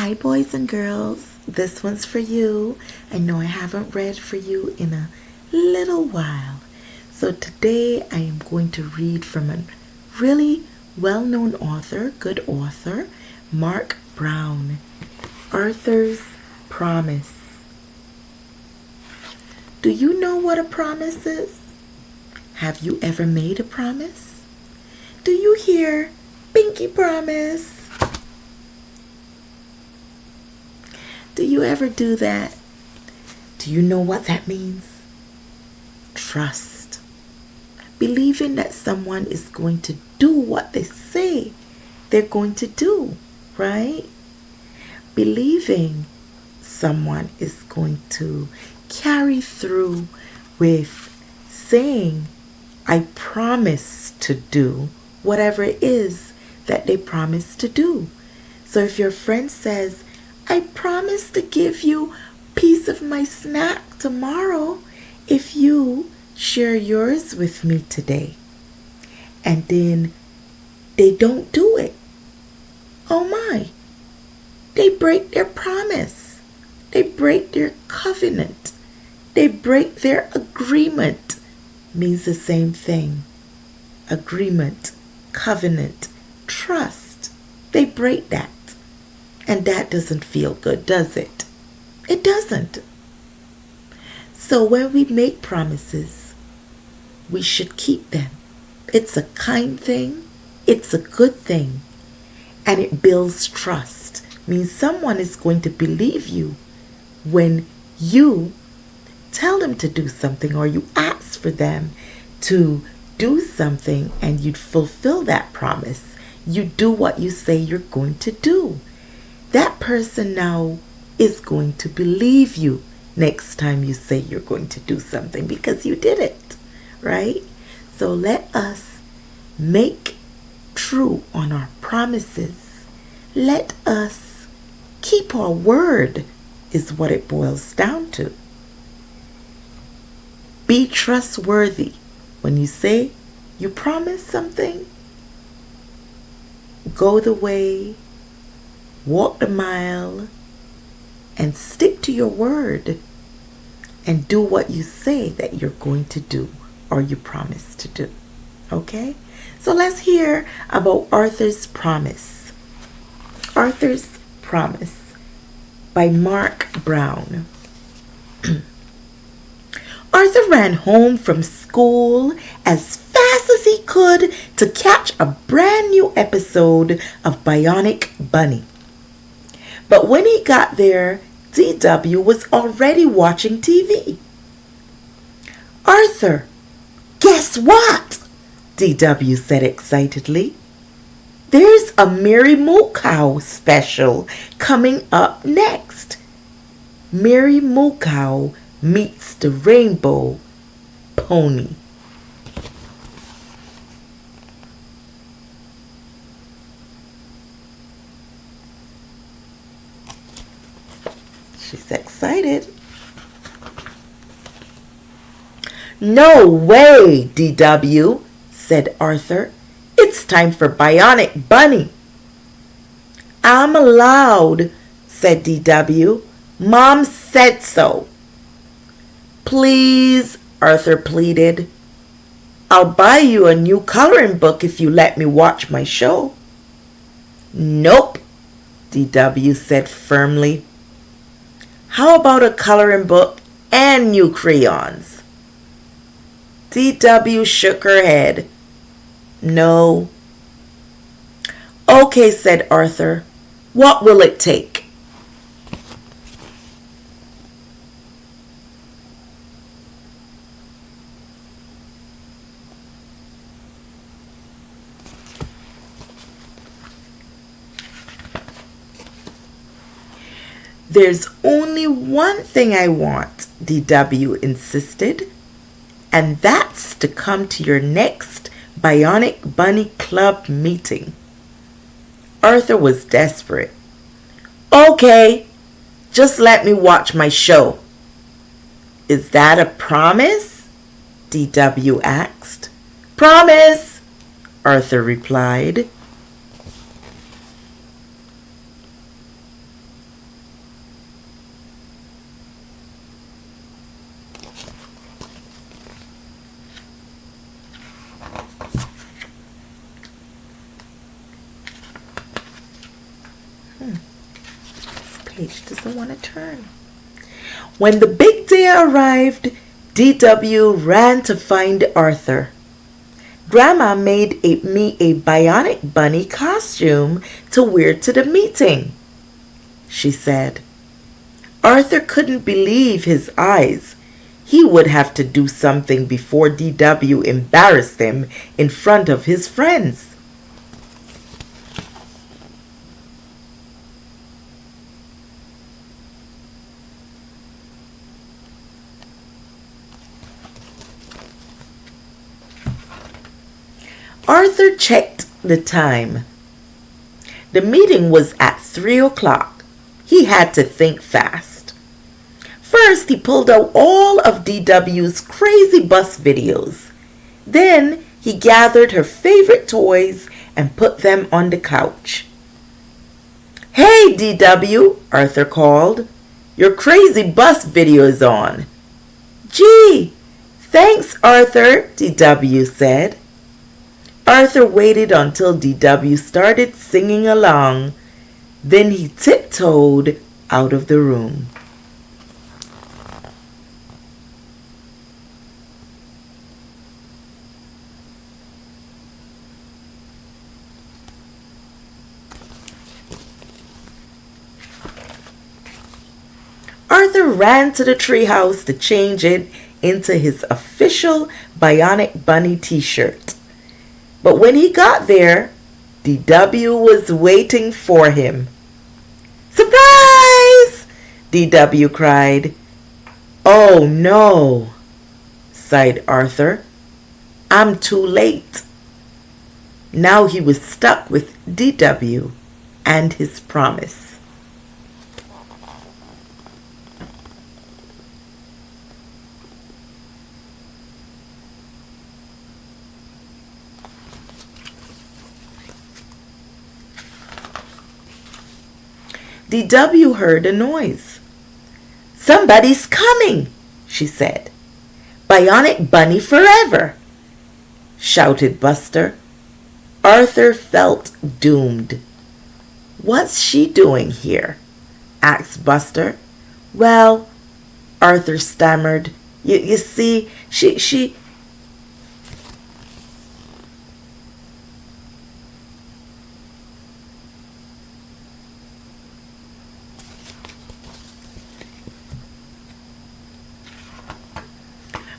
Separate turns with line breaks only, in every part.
Hi, boys and girls. This one's for you. I know I haven't read for you in a little while. So today I am going to read from a really well-known author, good author, Marc Brown. Arthur's Promise. Do you know what a promise is? Have you ever made a promise? Do you hear pinky promise? Do you ever do that? Do you know what that means? Trust. Believing that someone is going to do what they say they're going to do, right? Believing someone is going to carry through with saying, I promise to do whatever it is that they promise to do. So if your friend says, I promise to give you a piece of my snack tomorrow if you share yours with me today. And then they don't do it. Oh my. They break their promise. They break their covenant. They break their agreement. Means the same thing. Agreement, covenant, trust. They break that. And that doesn't feel good, does it? It doesn't. So when we make promises, we should keep them. It's a kind thing. It's a good thing. And it builds trust. Means someone is going to believe you when you tell them to do something or you ask for them to do something and you fulfill that promise. You do what you say you're going to do. That person now is going to believe you next time you say you're going to do something because you did it, right? So let us make true on our promises. Let us keep our word is what it boils down to. Be trustworthy. When you say you promise something, go the way, walk the mile, and stick to your word and do what you say that you're going to do or you promise to do. Okay? So let's hear about Arthur's Promise. Arthur's Promise by Marc Brown. Arthur ran home from school as fast as he could to catch a brand new episode of Bionic Bunny. But when he got there, DW was already watching TV. Arthur, guess what? DW said excitedly. There's a Mary Moo Cow special coming up next. Mary Moo Cow meets the Rainbow Pony. She's excited. No way, DW, said Arthur. It's time for Bionic Bunny. I'm allowed, said DW. Mom said so. Please, Arthur pleaded. I'll buy you a new coloring book if you let me watch my show. Nope, DW said firmly. How about a coloring book and new crayons? DW shook her head. No. Okay, said Arthur. What will it take? There's only one thing I want, DW insisted, and that's to come to your next Bionic Bunny Club meeting. Arthur was desperate. Okay, just let me watch my show. Is that a promise? DW asked. Promise, Arthur replied. This page doesn't want to turn. When the big day arrived, DW ran to find Arthur. Grandma made me a bionic bunny costume to wear to the meeting, she said. Arthur couldn't believe his eyes. He would have to do something before DW embarrassed him in front of his friends. Arthur checked the time. The meeting was at 3 o'clock. He had to think fast. First, he pulled out all of DW's crazy bus videos. Then, he gathered her favorite toys and put them on the couch. "Hey, DW," Arthur called. "Your crazy bus video is on." "Gee, thanks, Arthur," DW said. Arthur waited until DW started singing along. Then he tiptoed out of the room. Arthur ran to the treehouse to change it into his official Bionic Bunny t-shirt. But when he got there, DW was waiting for him. "Surprise!" DW cried. "Oh no," sighed Arthur. "I'm too late." Now he was stuck with DW and his promise. DW heard a noise. "Somebody's coming," she said. "Bionic Bunny forever," shouted Buster. Arthur felt doomed. "What's she doing here?" asked Buster. "Well," Arthur stammered, you see, she...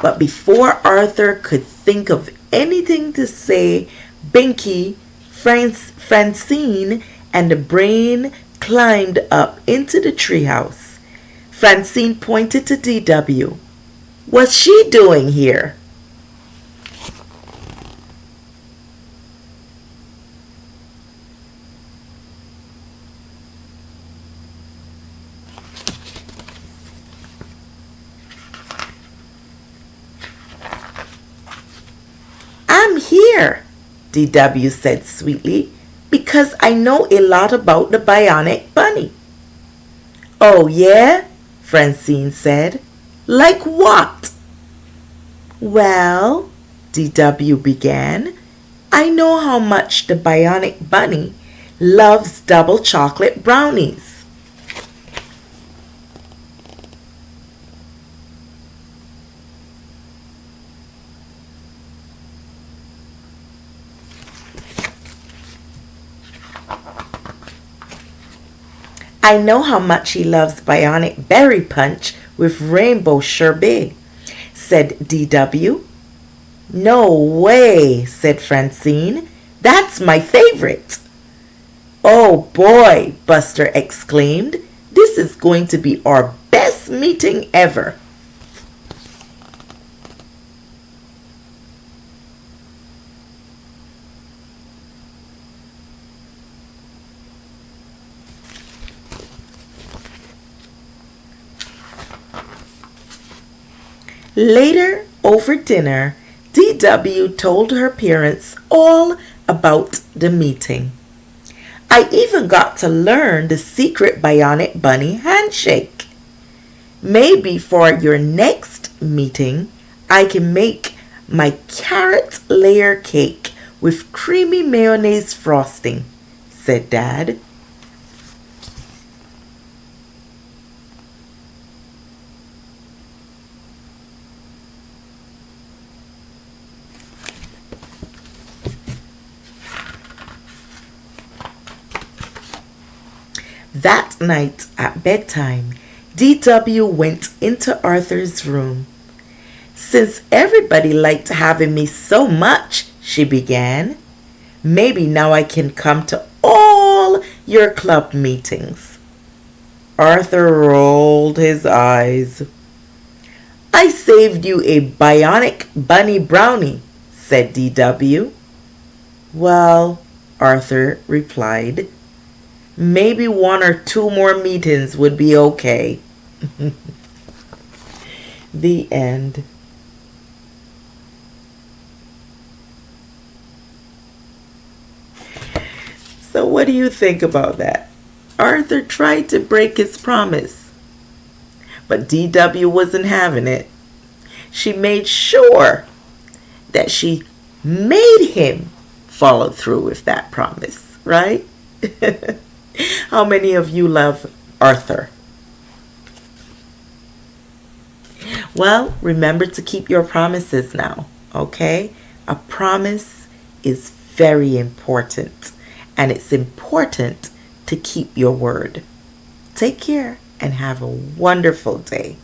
But before Arthur could think of anything to say, Binky, Francine, and the brain climbed up into the treehouse. Francine pointed to DW. "What's she doing here?" "I'm here," DW said sweetly, "because I know a lot about the Bionic Bunny." "Oh yeah?" Francine said. "Like what?" "Well," DW began, "I know how much the Bionic Bunny loves double chocolate brownies." "I know how much he loves Bionic Berry Punch with rainbow sherbet," said DW. "No way," said Francine. "That's my favorite." "Oh boy," Buster exclaimed. "This is going to be our best meeting ever." Later, over dinner, DW told her parents all about the meeting. "I even got to learn the secret Bionic Bunny handshake. Maybe for your next meeting, I can make my carrot layer cake with creamy mayonnaise frosting," said Dad. That night at bedtime, DW went into Arthur's room. "Since everybody liked having me so much," she began, "maybe now I can come to all your club meetings." Arthur rolled his eyes. "I saved you a bionic bunny brownie," said DW. "Well," Arthur replied, "maybe one or two more meetings would be okay." The end. So what do you think about that? Arthur tried to break his promise, but DW wasn't having it. She made sure that she made him follow through with that promise, right? How many of you love Arthur? Well, remember to keep your promises now, okay? A promise is very important, and it's important to keep your word. Take care and have a wonderful day.